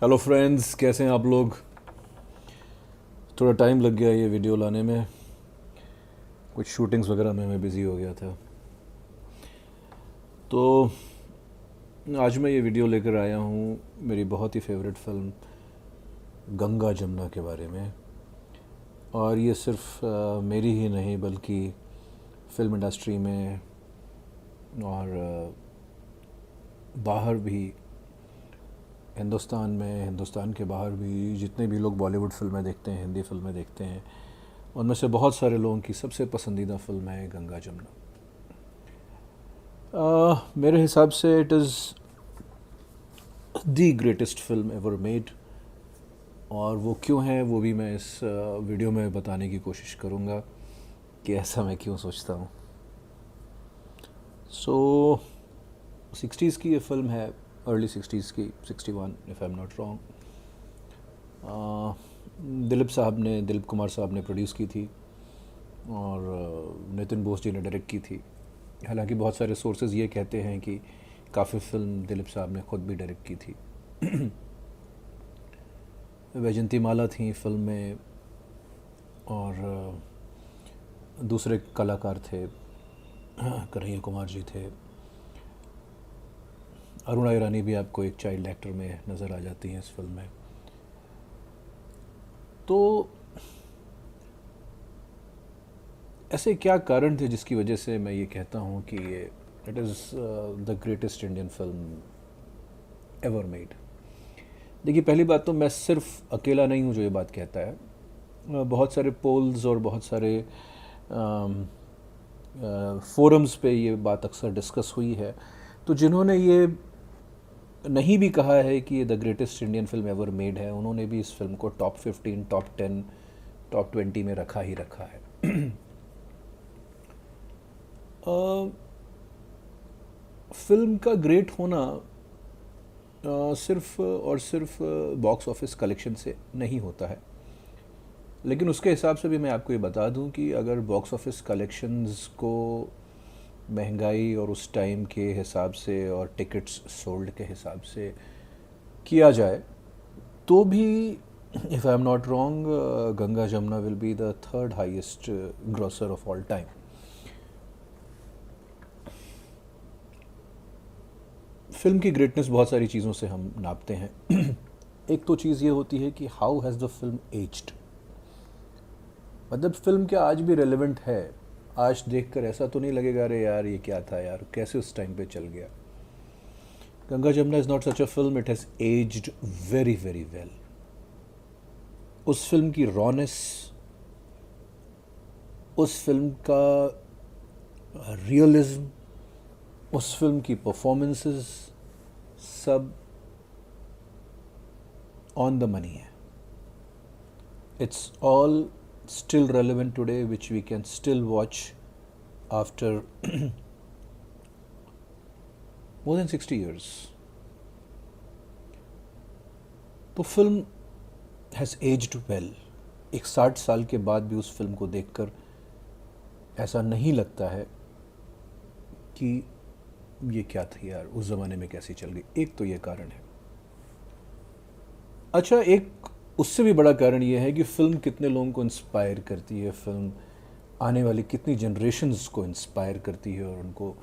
Hello friends, कैसे हैं आप लोग। थोड़ा टाइम लग गया ये वीडियो लाने में, कुछ शूटिंग्स वगैरह में मैं बिज़ी हो गया था। तो आज मैं ये वीडियो लेकर आया हूँ मेरी बहुत ही फेवरेट फिल्म गंगा जमुना के बारे में। और ये सिर्फ मेरी ही नहीं बल्कि फिल्म इंडस्ट्री में और बाहर भी, हिंदुस्तान में, हिंदुस्तान के बाहर भी जितने भी लोग बॉलीवुड फिल्में देखते हैं, हिंदी फिल्में देखते हैं, उनमें से बहुत सारे लोगों की सबसे पसंदीदा फिल्म है गंगा जमुना। मेरे हिसाब से it is the greatest film ever made. और वो क्यों है वो भी मैं इस वीडियो में बताने की कोशिश करूँगा कि ऐसा मैं क्यों सोचता हूँ। सो 60s की ये फिल्म है, अर्ली 60s की, 61 if I am not wrong. Dilip Kumar साहब ने प्रोड्यूस की थी और नितिन बोस जी ने डायरेक्ट की थी। हालांकि बहुत सारे सोर्सेज ये कहते हैं कि काफ़ी फिल्म दिलीप साहब ने खुद भी डायरेक्ट की थी। वैजंती माला थी फिल्म में और दूसरे कलाकार थे, कन्हैया कुमार जी थे। अरुणा ईरानी भी आपको एक चाइल्ड एक्टर में नज़र आ जाती हैं इस फिल्म में। तो ऐसे क्या कारण थे जिसकी वजह से मैं ये कहता हूँ कि ये it is the greatest Indian film ever made. देखिए, पहली बात तो मैं सिर्फ अकेला नहीं हूँ जो ये बात कहता है। बहुत सारे पोल्स और बहुत सारे फोरम्स पे ये बात अक्सर डिस्कस हुई है। तो जिन्होंने ये नहीं भी कहा है कि ये the greatest Indian film ever made है, उन्होंने भी इस फिल्म को टॉप 15, टॉप 10, टॉप 20 में रखा ही रखा है। फिल्म का ग्रेट होना सिर्फ और सिर्फ बॉक्स ऑफिस कलेक्शन से नहीं होता है। लेकिन उसके हिसाब से भी मैं आपको ये बता दूं कि अगर बॉक्स ऑफिस कलेक्शंस को महंगाई और उस टाइम के हिसाब से और टिकट्स सोल्ड के हिसाब से किया जाए तो भी, if I am not wrong, Ganga Jamuna will be the third highest grocer of all time. Film की ग्रेटनेस बहुत सारी चीज़ों से हम नापते हैं। एक तो चीज़ ये होती है कि how has the film aged. मतलब फिल्म क्या आज भी रेलेवेंट है। आज देखकर ऐसा तो नहीं लगेगा अरे यार ये क्या था यार, कैसे उस टाइम पे चल गया। Ganga Jamuna is not such a film, it has aged very very well. उस फिल्म की रॉनेस, उस फिल्म का रियलिज्म, उस फिल्म की परफॉर्मेंसेस सब ऑन द मनी है। It's all still relevant today, which we can still watch after more than 60 years. तो film has aged well. एक 60 साल के बाद भी उस फिल्म को देखकर ऐसा नहीं लगता है कि ये क्या थी यार, उस ज़माने में कैसी चल गई। एक तो ये कारण है। अच्छा, एक उससे भी बड़ा कारण ये है कि फ़िल्म कितने लोगों को इंस्पायर करती है, फ़िल्म आने वाली कितनी जनरेशन्स को इंस्पायर करती है और उनको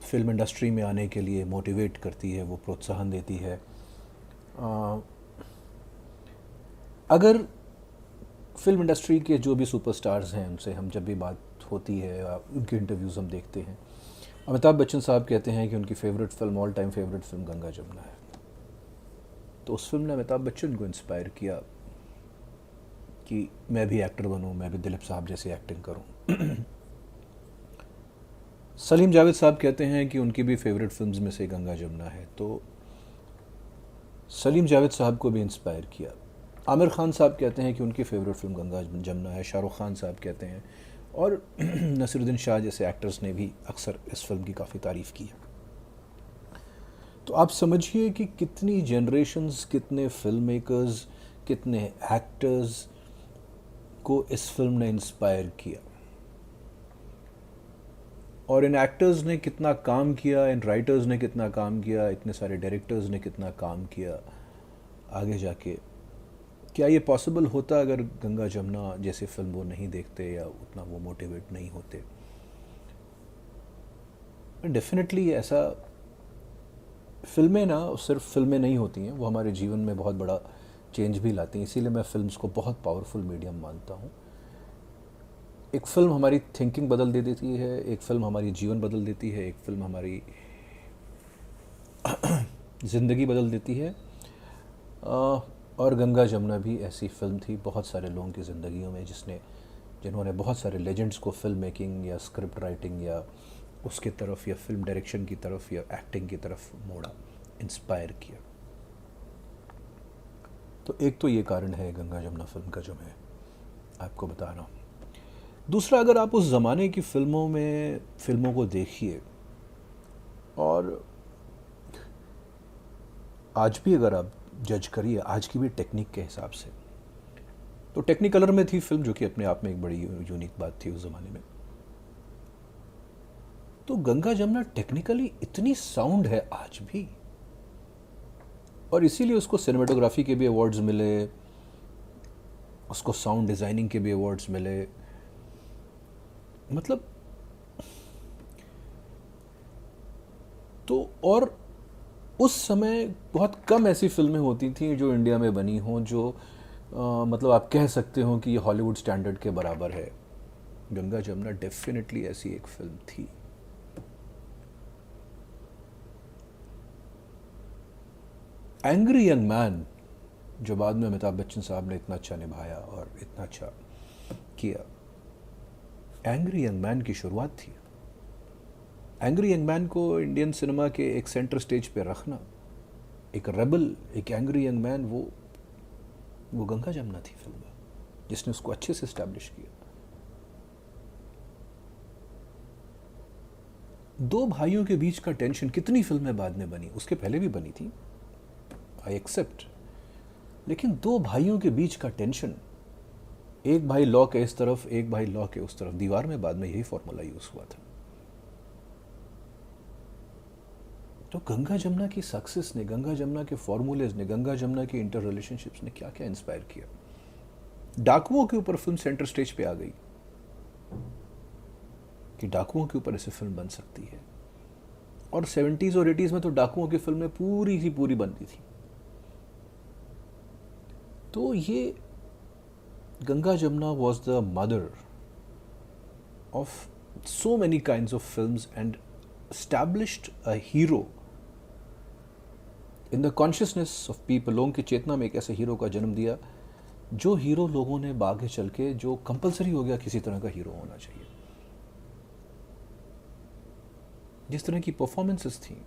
फिल्म इंडस्ट्री में आने के लिए मोटिवेट करती है, वो प्रोत्साहन देती है। अगर फिल्म इंडस्ट्री के जो भी सुपरस्टार्स हैं उनसे हम जब भी बात होती है, उनके इंटरव्यूज़ हम देखते हैं, अमिताभ बच्चन साहब कहते हैं कि उनकी favourite film, all time favourite film Ganga Jamuna है। तो उस फिल्म ने अमिताभ बच्चन को इंस्पायर किया कि मैं भी एक्टर बनूं, मैं भी दिलीप साहब जैसी एक्टिंग करूं। सलीम जावेद साहब कहते हैं कि उनकी भी फेवरेट फिल्म्स में से गंगा जमुना है, तो सलीम जावेद साहब को भी इंस्पायर किया। आमिर खान साहब कहते हैं कि उनकी फेवरेट फिल्म गंगा जमुना है, शाहरुख खान साहब कहते हैं, और नसीरुद्दीन शाह जैसे एक्टर्स ने भी अक्सर इस फिल्म की काफ़ी तारीफ़ की है। तो आप समझिए कि कितनी जनरेशन्स, कितने फिल्म मेकर्स, कितने एक्टर्स को इस फिल्म ने इंस्पायर किया। और इन एक्टर्स ने कितना काम किया, इन राइटर्स ने कितना काम किया, इतने सारे डायरेक्टर्स ने कितना काम किया आगे जाके। क्या ये पॉसिबल होता अगर गंगा जमुना जैसे फिल्म वो नहीं देखते या उतना वो मोटिवेट नहीं होते? डेफिनेटली ऐसा, फिल्में ना सिर्फ फिल्में नहीं होती हैं, वो हमारे जीवन में बहुत बड़ा चेंज भी लाती हैं। इसीलिए मैं फिल्म्स को बहुत पावरफुल मीडियम मानता हूँ। एक फ़िल्म हमारी थिंकिंग बदल दे देती है, एक फ़िल्म हमारी जीवन बदल देती है, एक फ़िल्म हमारी ज़िंदगी बदल देती है। और गंगा जमुना भी ऐसी फ़िल्म थी बहुत सारे लोगों की ज़िंदगियों में, जिन्होंने बहुत सारे लेजेंड्स को फिल्म मेकिंग या स्क्रिप्ट राइटिंग या उसके तरफ या फिल्म डायरेक्शन की तरफ या एक्टिंग की तरफ मोड़ा, इंस्पायर किया। तो एक तो ये कारण है गंगा जमुना फिल्म का जो मैं आपको बता रहा हूँ। दूसरा, अगर आप उस ज़माने की फिल्मों को देखिए और आज भी अगर आप जज करिए आज की भी टेक्निक के हिसाब से, तो टेक्निकलर में थी फिल्म, जो कि अपने आप में एक बड़ी यूनिक बात थी उस ज़माने में। तो गंगा जमुना टेक्निकली इतनी साउंड है आज भी, और इसीलिए उसको सिनेमेटोग्राफी के भी अवार्ड्स मिले, उसको साउंड डिज़ाइनिंग के भी अवार्ड्स मिले। मतलब तो, और उस समय बहुत कम ऐसी फिल्में होती थी जो इंडिया में बनी हों जो मतलब आप कह सकते हो कि ये हॉलीवुड स्टैंडर्ड के बराबर है। गंगा जमुना डेफिनेटली ऐसी एक फिल्म थी। एंग्री यंग मैन, जो बाद में अमिताभ बच्चन साहब ने इतना अच्छा निभाया और इतना अच्छा किया, एंग्री यंग मैन की शुरुआत थी। एंग्री यंग मैन को इंडियन सिनेमा के एक सेंटर स्टेज पे रखना, एक रेबल, एक एंग्री यंग मैन, वो गंगा जमुना थी फिल्म में, जिसने उसको अच्छे से इस्टेब्लिश किया। दो भाइयों के बीच का टेंशन, कितनी फिल्में बाद में बनी, उसके पहले भी बनी थी, आई एक्सेप्ट, लेकिन दो भाइयों के बीच का टेंशन, एक भाई लॉ के इस तरफ, एक भाई लॉ के उस तरफ, दीवार में बाद में यही फॉर्मूला यूज हुआ था। तो गंगा जमुना की सक्सेस ने, गंगा जमुना के फॉर्मूलेज ने, गंगा जमुना के इंटर रिलेशनशिप्स ने क्या क्या इंस्पायर किया। डाकुओं के ऊपर फिल्म सेंटर स्टेज पे आ गई कि डाकुओं के ऊपर ऐसे फिल्म बन सकती है, और 70s और 80s में तो डाकुओं की फिल्में पूरी की पूरी बनती थी। तो ये Ganga Jamuna was the mother of so many kinds of films and established a hero in the consciousness of people। लोगों की चेतना में एक ऐसे हीरो का जन्म दिया, जो हीरो लोगों ने आगे चल के जो कंपलसरी हो गया किसी तरह का हीरो होना चाहिए। जिस तरह की परफॉर्मेंसेस थी,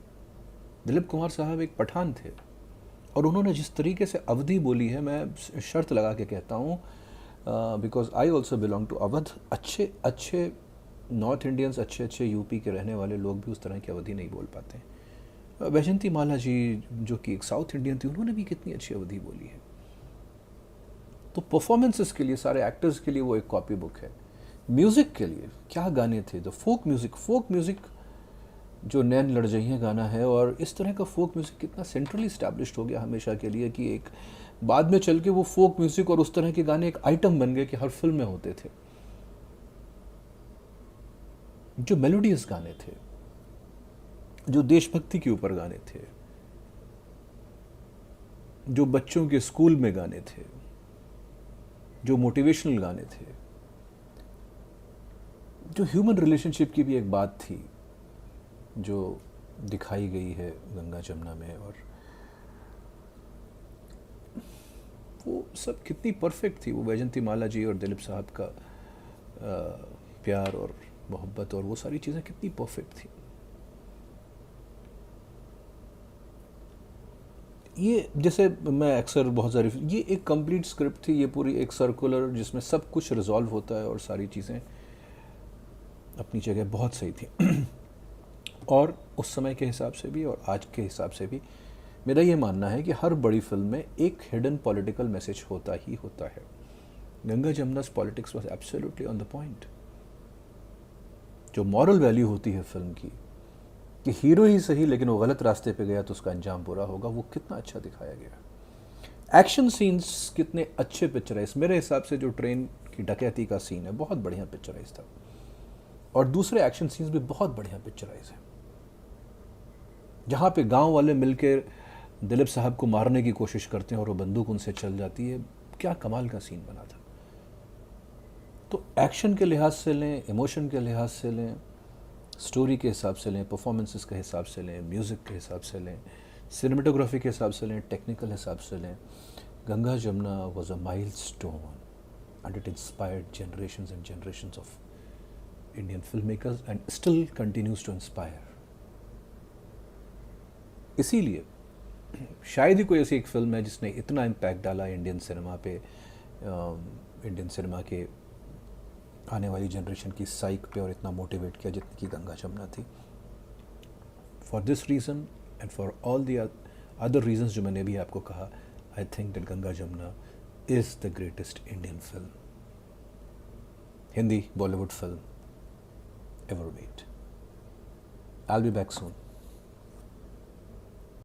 दिलीप कुमार साहब एक पठान थे, और उन्होंने जिस तरीके से अवधी बोली है, मैं शर्त लगा के कहता हूँ, because I also belong to Awadh, अच्छे अच्छे नॉर्थ इंडियंस, अच्छे अच्छे यूपी के रहने वाले लोग भी उस तरह की अवधी नहीं बोल पाते हैं। वैजंती माला जी जो कि एक साउथ इंडियन थी, उन्होंने भी कितनी अच्छी अवधी बोली है। तो परफॉर्मेंसेस के लिए, सारे एक्टर्स के लिए वो एक कॉपी बुक है। म्यूज़िक के लिए क्या गाने थे, द फोक म्यूज़िक जो नैन लड़ जाइए गाना है, और इस तरह का फोक म्यूज़िक कितना सेंट्रली स्टैब्लिश्ड हो गया हमेशा के लिए, कि एक बाद में चल के वो फोक म्यूज़िक और उस तरह के गाने एक आइटम बन गए कि हर फिल्म में होते थे। जो मेलोडियस गाने थे, जो देशभक्ति के ऊपर गाने थे, जो बच्चों के स्कूल में गाने थे, जो मोटिवेशनल गाने थे, जो ह्यूमन रिलेशनशिप की भी एक बात थी जो दिखाई गई है गंगा जमुना में, और वो सब कितनी परफेक्ट थी। वो वैजंती माला जी और दिलीप साहब का प्यार और मोहब्बत और वो सारी चीज़ें कितनी परफेक्ट थी। ये जैसे मैं अक्सर बहुत सारी, ये एक कंप्लीट स्क्रिप्ट थी, ये पूरी एक सर्कुलर जिसमें सब कुछ रिजॉल्व होता है और सारी चीज़ें अपनी जगह बहुत सही थी। और उस समय के हिसाब से भी और आज के हिसाब से भी मेरा ये मानना है कि हर बड़ी फिल्म में एक हिडन पॉलिटिकल मैसेज होता ही होता है। Ganga Jamuna's politics was absolutely on the point. जो मॉरल वैल्यू होती है फिल्म की, कि हीरो ही सही लेकिन वो गलत रास्ते पे गया तो उसका अंजाम बुरा होगा, वो कितना अच्छा दिखाया गया। एक्शन सीन्स कितने अच्छे पिक्चराइज, मेरे हिसाब से जो ट्रेन की डकैती का सीन है बहुत बढ़िया पिक्चराइज था, और दूसरे एक्शन सीन्स भी बहुत बढ़िया पिक्चराइज हैं। जहाँ पे गांव वाले मिलकर दिलीप साहब को मारने की कोशिश करते हैं और वो बंदूक उनसे चल जाती है, क्या कमाल का सीन बना था। तो एक्शन के लिहाज से लें, इमोशन के लिहाज से लें, स्टोरी के हिसाब से लें, परफॉर्मेंसेस के हिसाब से लें, म्यूज़िक के हिसाब से लें, सिनेमेटोग्राफी के हिसाब से लें, टेक्निकल हिसाब से लें, Ganga Jamuna was a milestone and it inspired generations and generations of Indian film makers and still continues to inspire. इसीलिए शायद ही कोई ऐसी एक फिल्म है जिसने इतना इम्पैक्ट डाला इंडियन सिनेमा पे, इंडियन सिनेमा के आने वाली जनरेशन की साइक पे, और इतना मोटिवेट किया जितनी की गंगा जमुना थी। For this reason and for all the other reasons जो मैंने अभी आपको कहा, I think that Ganga Jamuna is the greatest Indian film, Hindi Bollywood film ever made. I will be back soon.